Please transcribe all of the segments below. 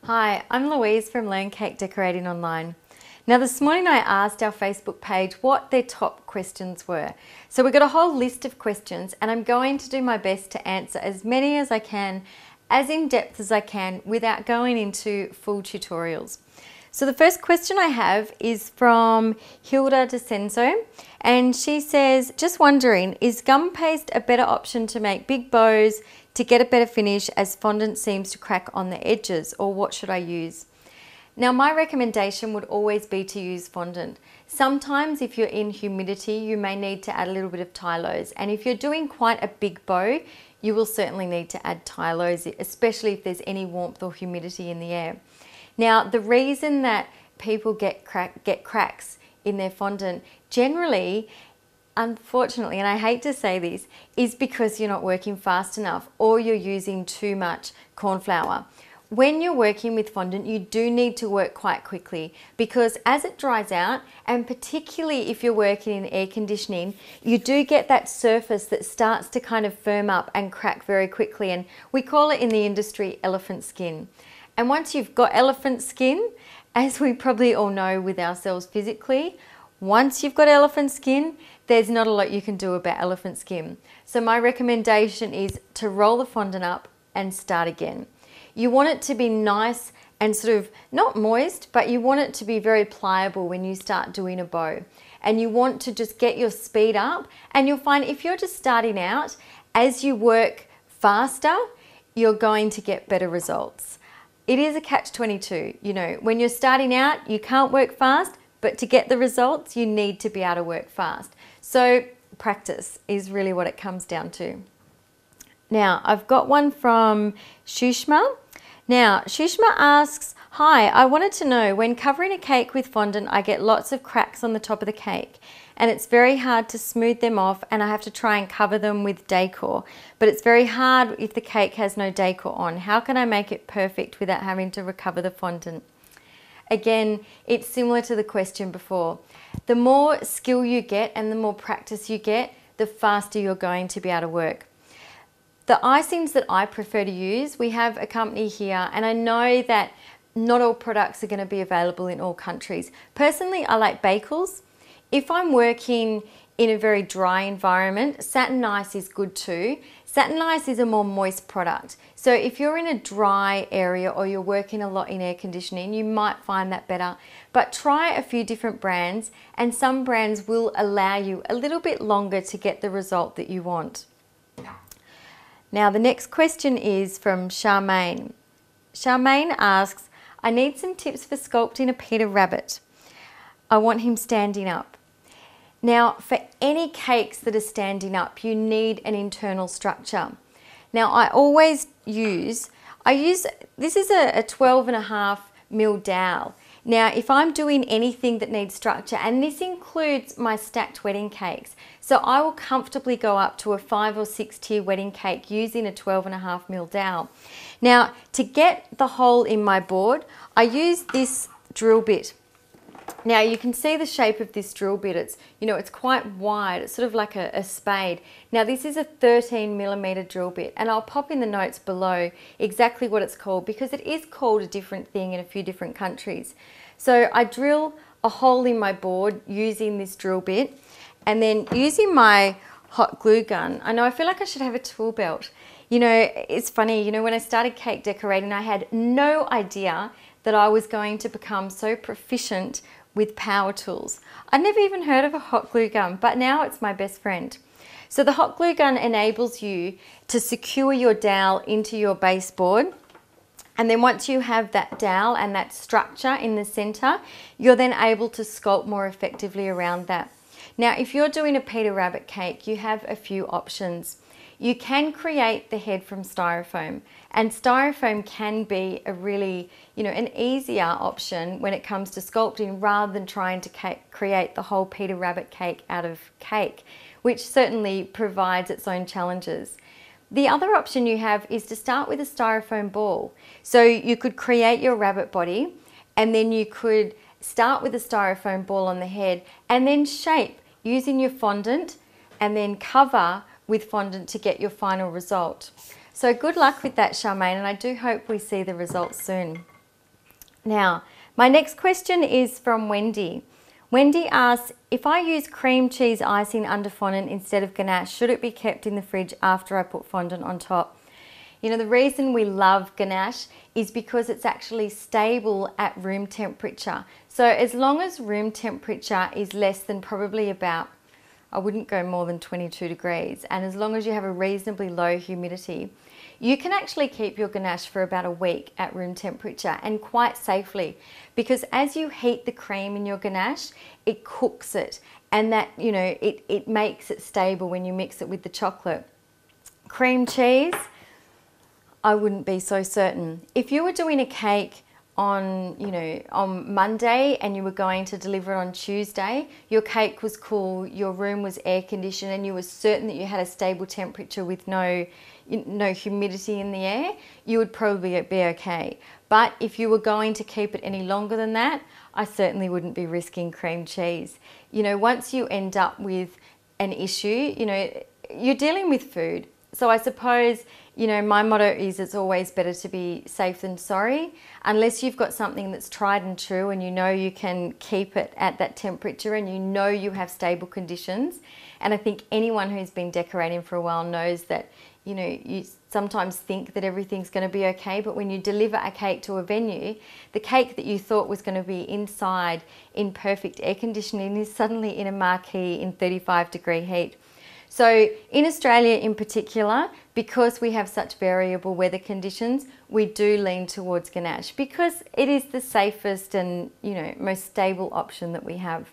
Hi, I'm Louise from Learn Cake Decorating Online. Now this morning I asked our Facebook page what their top questions were. So we've got a whole list of questions and I'm going to do my best to answer as many as I can, as in depth as I can, without going into full tutorials. So the first question I have is from Hilda DeCenzo, and she says, just wondering, is gum paste a better option to make big bows to get a better finish as fondant seems to crack on the edges, or what should I use? Now my recommendation would always be to use fondant. Sometimes if you're in humidity you may need to add a little bit of Tylose, and if you're doing quite a big bow you will certainly need to add Tylose, especially if there's any warmth or humidity in the air. Now the reason that people get cracks in their fondant generally, unfortunately, and I hate to say this, is because you're not working fast enough or you're using too much corn flour. When you're working with fondant, you do need to work quite quickly, because as it dries out, and particularly if you're working in air conditioning, you do get that surface that starts to kind of firm up and crack very quickly, and we call it in the industry elephant skin. And once you've got elephant skin, as we probably all know with ourselves physically, once you've got elephant skin, there's not a lot you can do about elephant skin. So my recommendation is to roll the fondant up and start again. You want it to be nice and sort of not moist, but you want it to be very pliable when you start doing a bow. And you want to just get your speed up, and you'll find if you're just starting out, as you work faster, you're going to get better results. It is a catch-22, you know, when you're starting out, you can't work fast, but to get the results, you need to be able to work fast. So practice is really what it comes down to. Now, I've got one from Shushma. Now, Shushma asks, hi, I wanted to know, when covering a cake with fondant, I get lots of cracks on the top of the cake, and it's very hard to smooth them off, and I have to try and cover them with decor. But it's very hard if the cake has no decor on. How can I make it perfect without having to recover the fondant? Again, it's similar to the question before. The more skill you get and the more practice you get, the faster you're going to be able to work. The icings that I prefer to use, we have a company here, and I know that not all products are going to be available in all countries. Personally, I like Bakels. If I'm working in a very dry environment, Satin Ice is good too. Satin Ice is a more moist product. So if you're in a dry area or you're working a lot in air conditioning, you might find that better. But try a few different brands, and some brands will allow you a little bit longer to get the result that you want. Now the next question is from Charmaine. Charmaine asks, I need some tips for sculpting a Peter Rabbit. I want him standing up. Now for any cakes that are standing up, you need an internal structure. Now I always use, this is a 12.5mm dowel. Now if I'm doing anything that needs structure, and this includes my stacked wedding cakes, so I will comfortably go up to a 5 or 6 tier wedding cake using a 12.5mm dowel. Now to get the hole in my board, I use this drill bit. Now you can see the shape of this drill bit. It's, you know, it's quite wide. It's sort of like a spade. Now this is a 13mm drill bit, and I'll pop in the notes below exactly what it's called, because it is called a different thing in a few different countries. So I drill a hole in my board using this drill bit, and then using my hot glue gun. I know, I feel like I should have a tool belt. You know, it's funny, you know, when I started cake decorating, I had no idea that I was going to become so proficient with power tools. I'd never even heard of a hot glue gun, but now it's my best friend. So the hot glue gun enables you to secure your dowel into your baseboard, and then once you have that dowel and that structure in the center, you're then able to sculpt more effectively around that. Now if you're doing a Peter Rabbit cake, you have a few options. You can create the head from styrofoam, and styrofoam can be a really, you know, an easier option when it comes to sculpting, rather than trying to create the whole Peter Rabbit cake out of cake, which certainly provides its own challenges. The other option you have is to start with a styrofoam ball. So you could create your rabbit body, and then you could start with a styrofoam ball on the head, and then shape using your fondant, and then cover with fondant to get your final result. So good luck with that, Charmaine, and I do hope we see the results soon. Now, my next question is from Wendy. Wendy asks, if I use cream cheese icing under fondant instead of ganache, should it be kept in the fridge after I put fondant on top? You know, the reason we love ganache is because it's actually stable at room temperature. So as long as room temperature is less than probably about, I wouldn't go more than 22 degrees, and as long as you have a reasonably low humidity, you can actually keep your ganache for about a week at room temperature, and quite safely, because as you heat the cream in your ganache, it cooks it, and that, you know, it makes it stable when you mix it with the chocolate. Cream cheese, I wouldn't be so certain. If you were doing a cake on, you know, on Monday and you were going to deliver it on Tuesday, your cake was cool, your room was air conditioned, and you were certain that you had a stable temperature with no humidity in the air, you would probably be okay. But if you were going to keep it any longer than that, I certainly wouldn't be risking cream cheese. You know, once you end up with an issue, you know, you're dealing with food. So I suppose, you know, my motto is it's always better to be safe than sorry, unless you've got something that's tried and true and you know you can keep it at that temperature and you know you have stable conditions. And I think anyone who's been decorating for a while knows that, you know, you sometimes think that everything's going to be okay, but when you deliver a cake to a venue, the cake that you thought was going to be inside in perfect air conditioning is suddenly in a marquee in 35-degree heat. So in Australia in particular, because we have such variable weather conditions, we do lean towards ganache because it is the safest and, you know, most stable option that we have.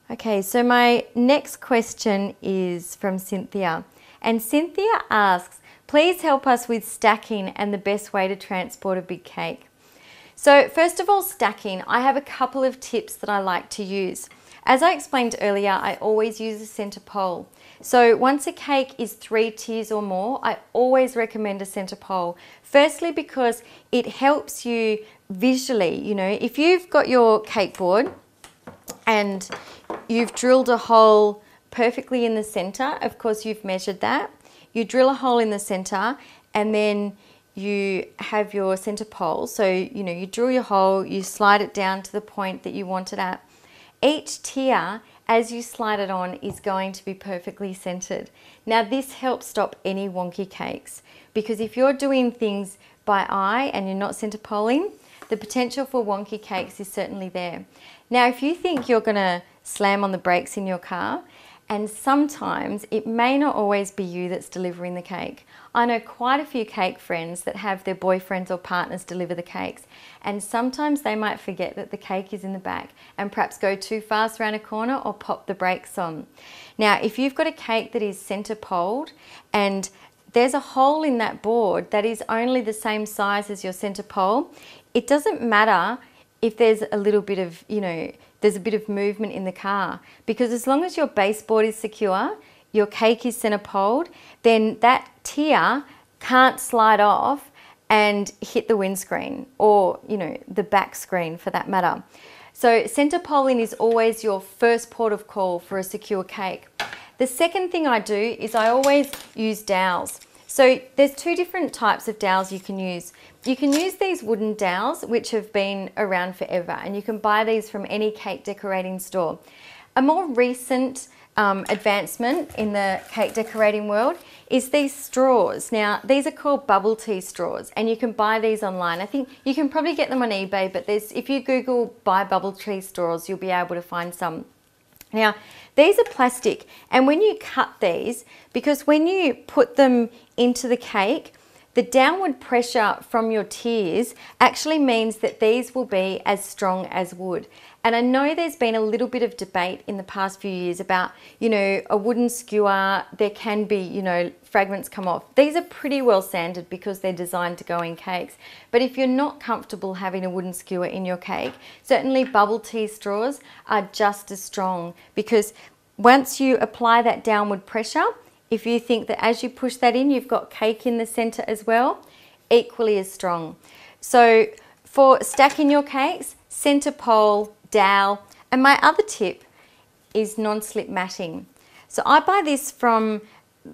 Okay, so my next question is from Cynthia. And Cynthia asks, please help us with stacking and the best way to transport a big cake. So first of all, stacking, I have a couple of tips that I like to use. As I explained earlier, I always use a center pole. So once a cake is 3 tiers or more, I always recommend a center pole. Firstly, because it helps you visually, you know, if you've got your cake board and you've drilled a hole perfectly in the center, of course you've measured that, you drill a hole in the center and then you have your center pole. So, you know, you drill your hole, you slide it down to the point that you want it at. Each tier, as you slide it on, is going to be perfectly centered. Now this helps stop any wonky cakes, because if you're doing things by eye and you're not center poling, the potential for wonky cakes is certainly there. Now if you think you're gonna slam on the brakes in your car, and sometimes it may not always be you that's delivering the cake. I know quite a few cake friends that have their boyfriends or partners deliver the cakes, and sometimes they might forget that the cake is in the back and perhaps go too fast around a corner or pop the brakes on. Now, if you've got a cake that is center poled and there's a hole in that board that is only the same size as your center pole, it doesn't matter if there's a little bit of, you know, there's a bit of movement in the car, because as long as your baseboard is secure, your cake is center poled, then that tier can't slide off and hit the windscreen or, you know, the back screen for that matter. So center poling is always your first port of call for a secure cake. The second thing I do is I always use dowels. So there's 2 different types of dowels you can use. You can use these wooden dowels, which have been around forever, and you can buy these from any cake decorating store. A more recent advancement in the cake decorating world is these straws. Now, these are called bubble tea straws, and you can buy these online. I think you can probably get them on eBay, but if you Google buy bubble tea straws, you'll be able to find some. Now, these are plastic, and when you cut these, because when you put them into the cake, the downward pressure from your tiers actually means that these will be as strong as wood. And I know there's been a little bit of debate in the past few years about, you know, a wooden skewer, there can be, you know, fragments come off. These are pretty well sanded because they're designed to go in cakes. But if you're not comfortable having a wooden skewer in your cake, certainly bubble tea straws are just as strong, because once you apply that downward pressure, if you think that as you push that in, you've got cake in the center as well, equally as strong. So for stacking your cakes, center pole, dowel, and my other tip is non-slip matting. So I buy this from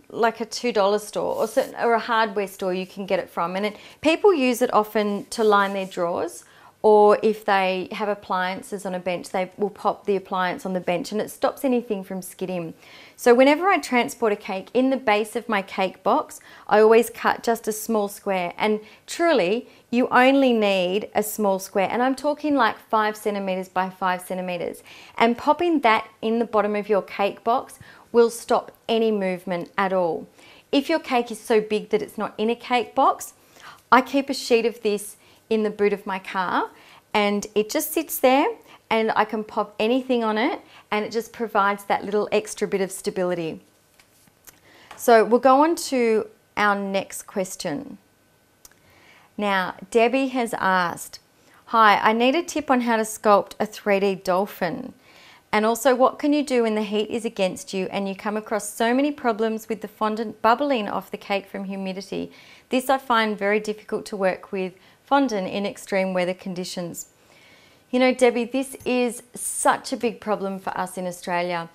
like a $2 store or a hardware store you can get it from. And people use it often to line their drawers, or if they have appliances on a bench, they will pop the appliance on the bench and it stops anything from skidding. So whenever I transport a cake, in the base of my cake box, I always cut just a small square. And truly, you only need a small square. And I'm talking like 5 centimeters by 5 centimeters. And popping that in the bottom of your cake box will stop any movement at all. If your cake is so big that it's not in a cake box, I keep a sheet of this in the boot of my car and it just sits there and I can pop anything on it and it just provides that little extra bit of stability. So we'll go on to our next question. Now, Debbie has asked, hi, I need a tip on how to sculpt a 3D dolphin. And also, what can you do when the heat is against you and you come across so many problems with the fondant bubbling off the cake from humidity? This I find very difficult to work with fondant in extreme weather conditions. You know, Debbie, this is such a big problem for us in Australia.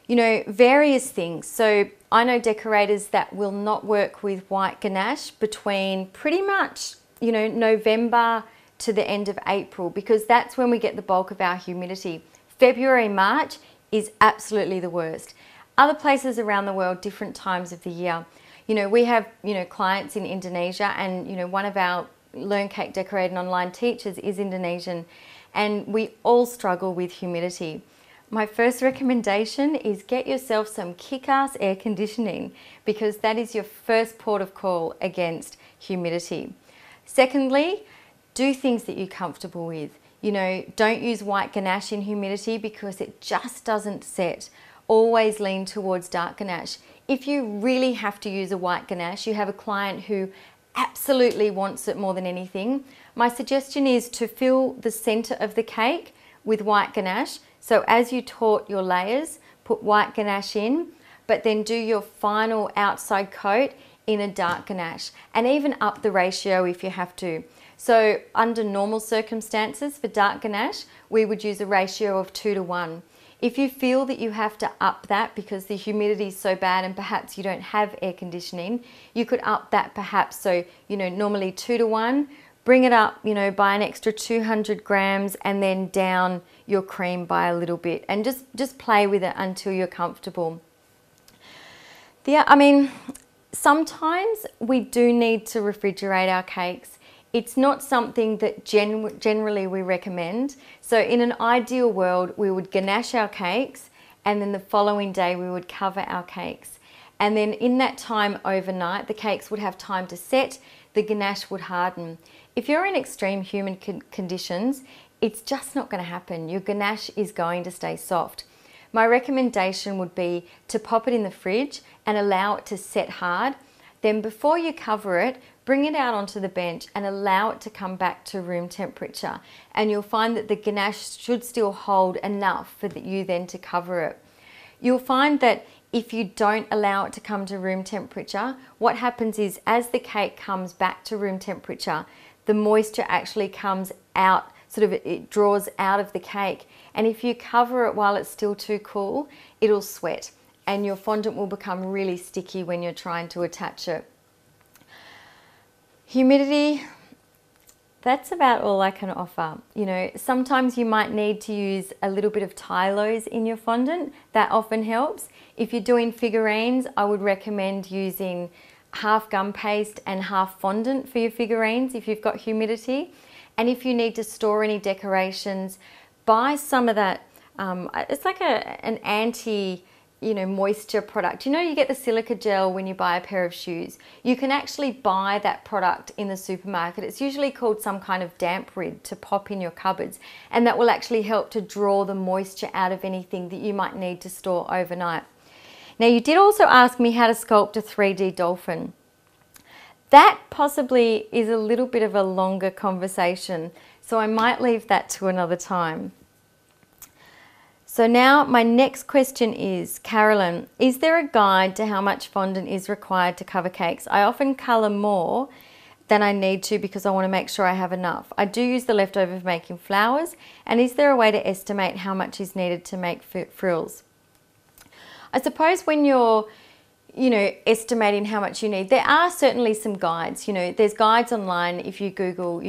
You know, various things. So I know decorators that will not work with white ganache between pretty much, you know, November to the end of April, because that's when we get the bulk of our humidity. February, March is absolutely the worst. Other places around the world, different times of the year. You know, we have, you know, clients in Indonesia, and, you know, one of our Learn Cake Decorating online teachers is Indonesian, and we all struggle with humidity. My first recommendation is get yourself some kick-ass air conditioning, because that is your first port of call against humidity. Secondly, do things that you're comfortable with. You know, don't use white ganache in humidity because it just doesn't set. Always lean towards dark ganache. If you really have to use a white ganache, you have a client who absolutely wants it more than anything, my suggestion is to fill the center of the cake with white ganache. So as you taut your layers, put white ganache in, but then do your final outside coat in a dark ganache, and even up the ratio if you have to. So under normal circumstances for dark ganache, we would use a ratio of 2 to 1. If you feel that you have to up that because the humidity is so bad and perhaps you don't have air conditioning, you could up that perhaps, so, you know, normally 2 to 1, bring it up, you know, by an extra 200 grams and then down your cream by a little bit, and just play with it until you're comfortable. I mean, sometimes we do need to refrigerate our cakes. It's not something that generally we recommend. So in an ideal world, we would ganache our cakes and then the following day we would cover our cakes. And then in that time overnight, the cakes would have time to set, the ganache would harden. If you're in extreme humid conditions, it's just not going to happen. Your ganache is going to stay soft. My recommendation would be to pop it in the fridge and allow it to set hard. Then before you cover it, bring it out onto the bench and allow it to come back to room temperature. And you'll find that the ganache should still hold enough for you then to cover it. You'll find that if you don't allow it to come to room temperature, what happens is as the cake comes back to room temperature, the moisture actually comes out, it draws out of the cake. And if you cover it while it's still too cool, it'll sweat and your fondant will become really sticky when you're trying to attach it. Humidity, that's about all I can offer. You know, sometimes you might need to use a little bit of Tylose in your fondant. That often helps. If you're doing figurines, I would recommend using half gum paste and half fondant for your figurines if you've got humidity. And if you need to store any decorations, buy some of that. It's like an anti, moisture product. You know, you get the silica gel when you buy a pair of shoes. You can actually buy that product in the supermarket. It's usually called some kind of damp rid to pop in your cupboards, and that will actually help to draw the moisture out of anything that you might need to store overnight. Now, you did also ask me how to sculpt a 3D dolphin. That possibly is a little bit of a longer conversation, so I might leave that to another time. So now my next question is, Carolyn, is there a guide to how much fondant is required to cover cakes? I often colour more than I need to because I want to make sure I have enough. I do use the leftover for making flowers, and is there a way to estimate how much is needed to make frills? I suppose when you're estimating how much you need. There are certainly some guides. There's guides online. If you Google,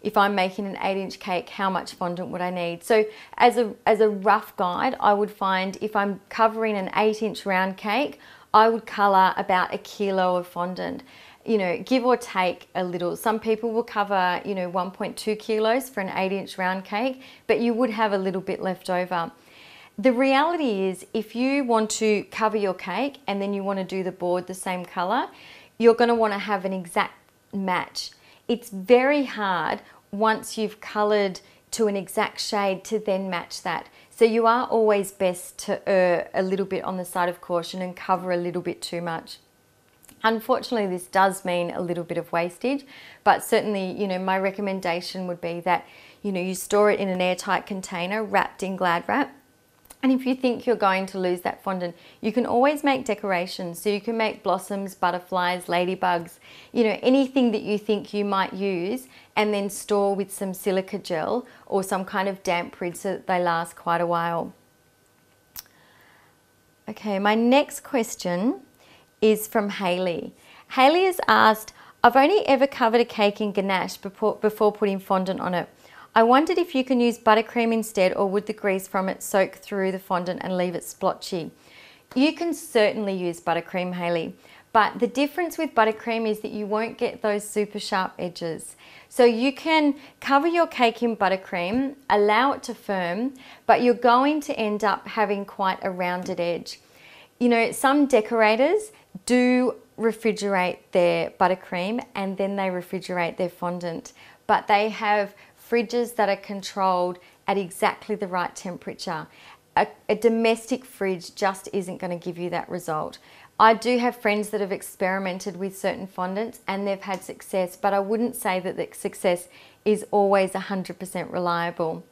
if I'm making an 8-inch cake, how much fondant would I need? So as a rough guide, I would find if I'm covering an 8-inch round cake, I would colour about 1 kilo of fondant. Give or take a little. Some people will cover, 1.2 kilos for an 8-inch round cake, but you would have a little bit left over. The reality is, if you want to cover your cake and then you want to do the board the same colour, you're going to want to have an exact match. It's very hard once you've coloured to an exact shade to then match that. So you are always best to err a little bit on the side of caution and cover a little bit too much. Unfortunately, this does mean a little bit of wastage, but certainly, my recommendation would be that, you store it in an airtight container wrapped in Glad wrap. And if you think you're going to lose that fondant, you can always make decorations. So you can make blossoms, butterflies, ladybugs, anything that you think you might use, and then store with some silica gel or some kind of damp rid so that they last quite a while. Okay, my next question is from Hayley. Hayley has asked, I've only ever covered a cake in ganache before putting fondant on it. I wondered if you can use buttercream instead, or would the grease from it soak through the fondant and leave it splotchy? You can certainly use buttercream, Hayley, but the difference with buttercream is that you won't get those super sharp edges. So you can cover your cake in buttercream, allow it to firm, but you're going to end up having quite a rounded edge. Some decorators do refrigerate their buttercream and then they refrigerate their fondant, but they have fridges that are controlled at exactly the right temperature. A domestic fridge just isn't going to give you that result. I do have friends that have experimented with certain fondants and they've had success, but I wouldn't say that the success is always 100% reliable.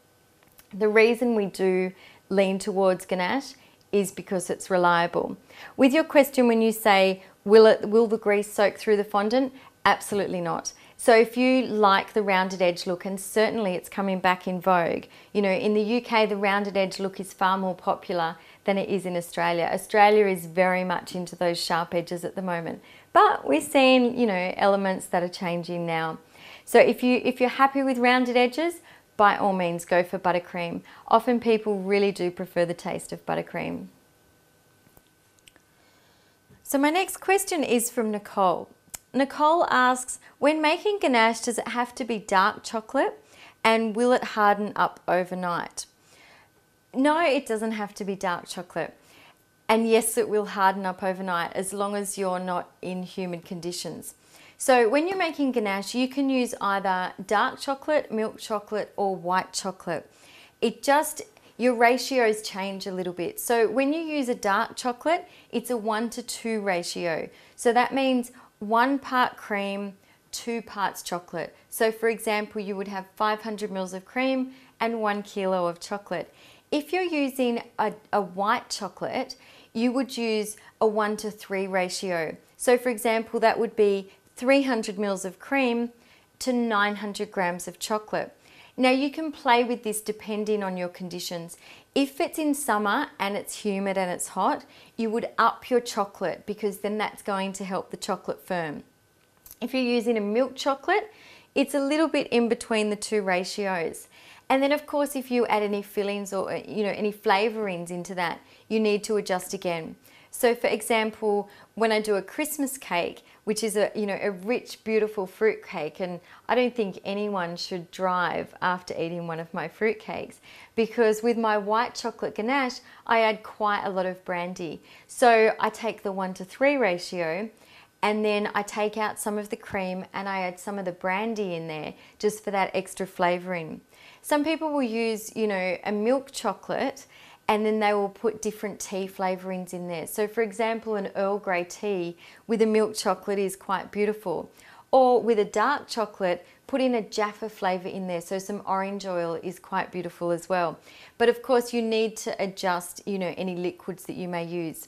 The reason we do lean towards ganache is because it's reliable. With your question, when you say, will the grease soak through the fondant? Absolutely not. So if you like the rounded edge look, and certainly it's coming back in vogue, in the UK, the rounded edge look is far more popular than it is in Australia. Australia is very much into those sharp edges at the moment, but we're seeing, elements that are changing now. So if you're happy with rounded edges, by all means go for buttercream. Often people really do prefer the taste of buttercream. So my next question is from Nicole. Nicole asks, when making ganache, does it have to be dark chocolate, and will it harden up overnight? No, it doesn't have to be dark chocolate. And yes, it will harden up overnight as long as you're not in humid conditions. So when you're making ganache, you can use either dark chocolate, milk chocolate, or white chocolate. Your ratios change a little bit. So when you use a dark chocolate, it's a 1:2 ratio. So that means 1 part cream, 2 parts chocolate. So for example, you would have 500 mils of cream and 1 kilo of chocolate. If you're using a white chocolate, you would use a 1:3 ratio. So for example, that would be 300 mils of cream to 900 grams of chocolate. Now you can play with this depending on your conditions. If it's in summer and it's humid and it's hot, you would up your chocolate because then that's going to help the chocolate firm. If you're using a milk chocolate, it's a little bit in between the two ratios. And then of course, if you add any fillings or any flavorings into that, you need to adjust again. So for example, when I do a Christmas cake, which is a rich, beautiful fruit cake, and I don't think anyone should drive after eating one of my fruit cakes, because with my white chocolate ganache, I add quite a lot of brandy. So I take the 1:3 ratio, and then I take out some of the cream and I add some of the brandy in there just for that extra flavoring. Some people will use, a milk chocolate, and then they will put different tea flavorings in there. So for example, an Earl Grey tea with a milk chocolate is quite beautiful. Or with a dark chocolate, putting a Jaffa flavor in there, so some orange oil is quite beautiful as well. But of course you need to adjust, any liquids that you may use.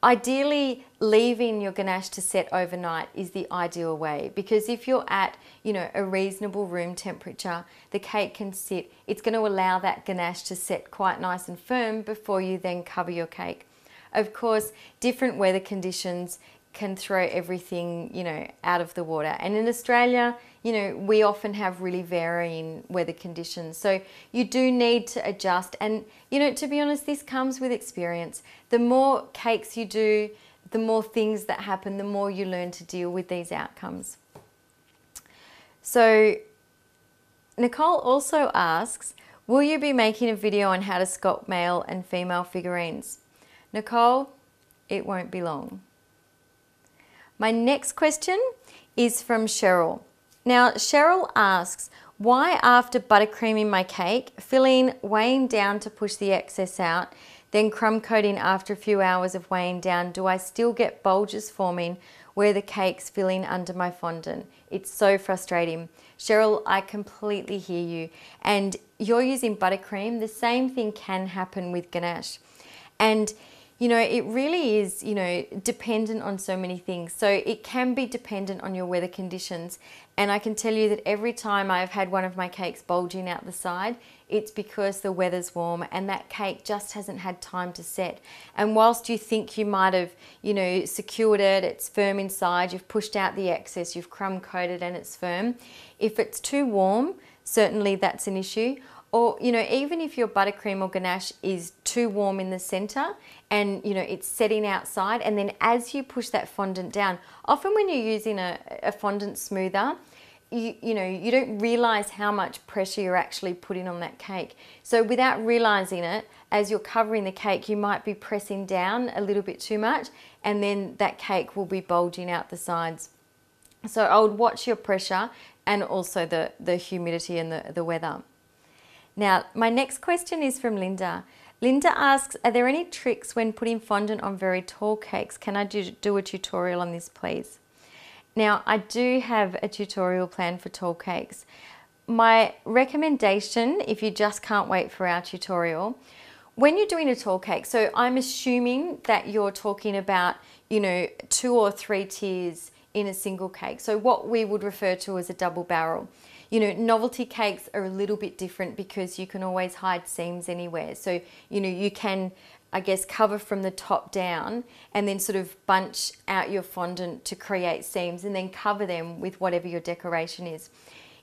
Ideally, leaving your ganache to set overnight is the ideal way, because if you're at, a reasonable room temperature, the cake can sit. It's going to allow that ganache to set quite nice and firm before you then cover your cake. Of course, different weather conditions can throw everything, out of the water. And in Australia, we often have really varying weather conditions. So you do need to adjust. And, to be honest, this comes with experience. The more cakes you do, the more things that happen, the more you learn to deal with these outcomes. So Nicole also asks, will you be making a video on how to sculpt male and female figurines? Nicole, it won't be long. My next question is from Cheryl. Now, Cheryl asks, why after buttercreaming my cake, filling, weighing down to push the excess out, then crumb coating after a few hours of weighing down, do I still get bulges forming where the cake's filling under my fondant? It's so frustrating. Cheryl, I completely hear you. And you're using buttercream. The same thing can happen with ganache. And it really is, dependent on so many things. So it can be dependent on your weather conditions. And I can tell you that every time I've had one of my cakes bulging out the side, it's because the weather's warm and that cake just hasn't had time to set. And whilst you think you might have, secured it, it's firm inside, you've pushed out the excess, you've crumb coated and it's firm. If it's too warm, certainly that's an issue. Or, even if your buttercream or ganache is too warm in the center and, it's setting outside, and then as you push that fondant down, often when you're using a fondant smoother, you don't realize how much pressure you're actually putting on that cake. So without realizing it, as you're covering the cake, you might be pressing down a little bit too much, and then that cake will be bulging out the sides. So I would watch your pressure and also the humidity and the weather. Now, my next question is from Linda. Linda asks, are there any tricks when putting fondant on very tall cakes? Can I do a tutorial on this, please? Now, I do have a tutorial planned for tall cakes. My recommendation, if you just can't wait for our tutorial, when you're doing a tall cake, so I'm assuming that you're talking about, 2 or 3 tiers in a single cake. So what we would refer to as a double barrel. Novelty cakes are a little bit different because you can always hide seams anywhere. So, you can, I guess, cover from the top down and then sort of bunch out your fondant to create seams and then cover them with whatever your decoration is.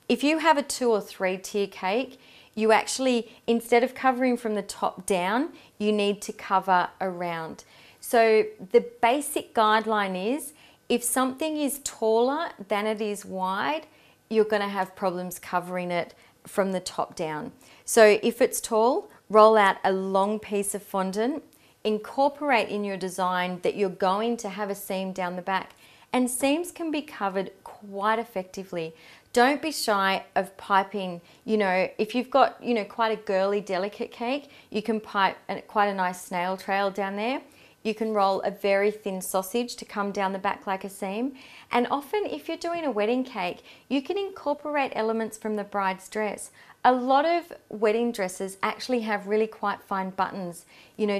If you have a 2 or 3 tier cake, you actually, instead of covering from the top down, you need to cover around. So the basic guideline is, if something is taller than it is wide, you're going to have problems covering it from the top down. So if it's tall, roll out a long piece of fondant, incorporate in your design that you're going to have a seam down the back, and seams can be covered quite effectively. Don't be shy of piping. If you've got, quite a girly, delicate cake, you can pipe quite a nice snail trail down there. You can roll a very thin sausage to come down the back like a seam. And often if you're doing a wedding cake, you can incorporate elements from the bride's dress. A lot of wedding dresses actually have really quite fine buttons,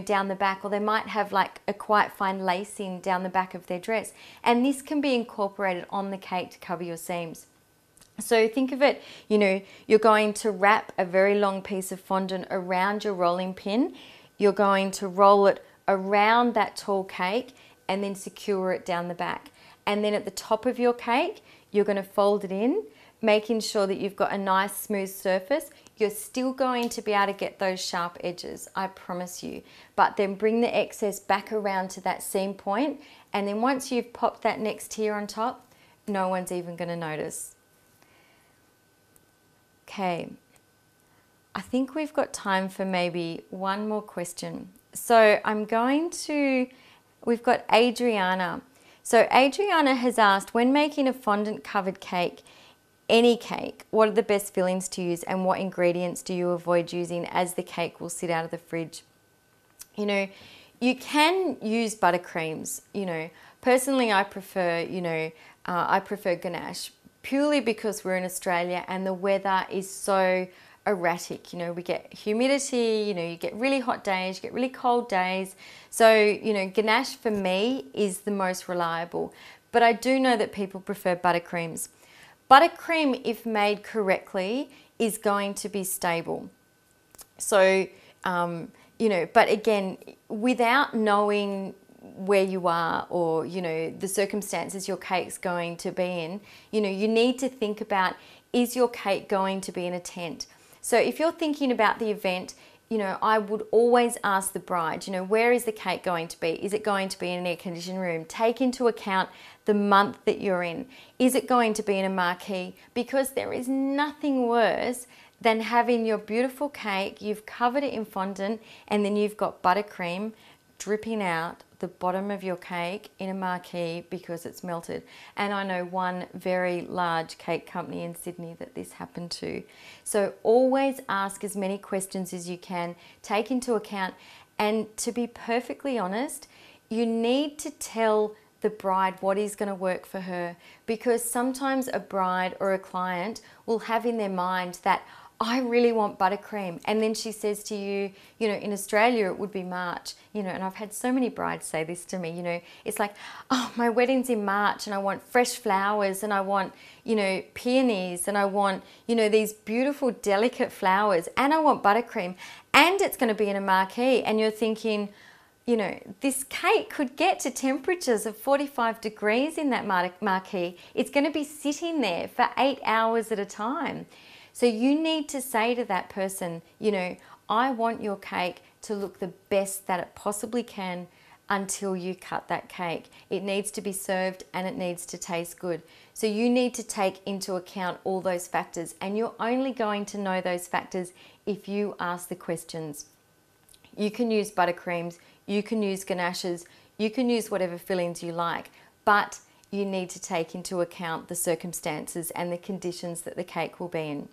down the back, or they might have like a quite fine lacing down the back of their dress. And this can be incorporated on the cake to cover your seams. So think of it, you're going to wrap a very long piece of fondant around your rolling pin. You're going to roll it around that tall cake and then secure it down the back. And then at the top of your cake, you're going to fold it in, making sure that you've got a nice smooth surface. You're still going to be able to get those sharp edges, I promise you. But then bring the excess back around to that seam point, and then once you've popped that next tier on top, no one's even going to notice. Okay, I think we've got time for maybe one more question. So we've got Adriana. So Adriana has asked, when making a fondant covered cake, any cake, what are the best fillings to use and what ingredients do you avoid using, as the cake will sit out of the fridge? You can use buttercreams. Personally I prefer, ganache, purely because we're in Australia and the weather is so erratic. We get humidity, you get really hot days, you get really cold days. So, ganache for me is the most reliable. But I do know that people prefer buttercreams. Buttercream, if made correctly, is going to be stable. So, you know, but again, without knowing where you are, or, you know, the circumstances your cake's going to be in, you know, you need to think about, is your cake going to be in a tent? So if you're thinking about the event, you know, I would always ask the bride, you know, where is the cake going to be? Is it going to be in an air-conditioned room? Take into account the month that you're in. Is it going to be in a marquee? Because there is nothing worse than having your beautiful cake, you've covered it in fondant, and then you've got buttercream dripping out the bottom of your cake in a marquee because it's melted. And I know one very large cake company in Sydney that this happened to. So always ask as many questions as you can, take into account, and to be perfectly honest, you need to tell the bride what is going to work for her, because sometimes a bride or a client will have in their mind that, I really want buttercream. And then she says to you, you know, in Australia it would be March, you know, and I've had so many brides say this to me, you know, it's like, oh, my wedding's in March and I want fresh flowers and I want, you know, peonies and I want, you know, these beautiful delicate flowers and I want buttercream and it's going to be in a marquee. And you're thinking, you know, this cake could get to temperatures of 45 degrees in that marquee. It's going to be sitting there for 8 hours at a time. So you need to say to that person, you know, I want your cake to look the best that it possibly can until you cut that cake. It needs to be served and it needs to taste good. So you need to take into account all those factors, and you're only going to know those factors if you ask the questions. You can use buttercreams, you can use ganaches, you can use whatever fillings you like, but you need to take into account the circumstances and the conditions that the cake will be in.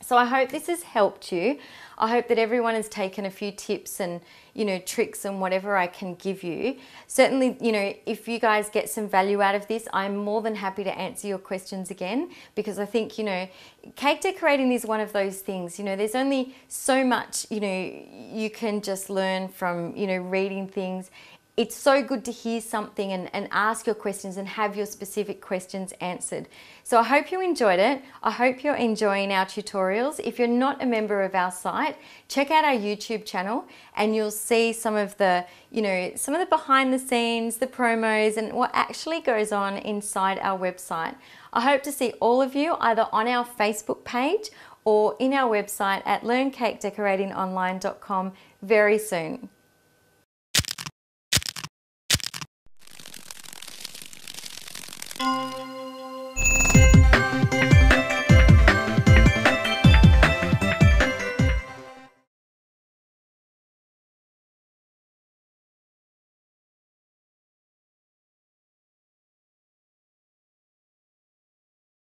So I hope this has helped you. I hope that everyone has taken a few tips and, you know, tricks and whatever I can give you. Certainly, you know, if you guys get some value out of this, I'm more than happy to answer your questions again, because I think, you know, cake decorating is one of those things, you know, there's only so much, you know, you can just learn from, you know, reading things. It's so good to hear something and ask your questions and have your specific questions answered. So I hope you enjoyed it. I hope you're enjoying our tutorials. If you're not a member of our site, check out our YouTube channel and you'll see some of the, you know, some of the behind the scenes, the promos, and what actually goes on inside our website. I hope to see all of you either on our Facebook page or in our website at learncakadecoratingonline.com very soon.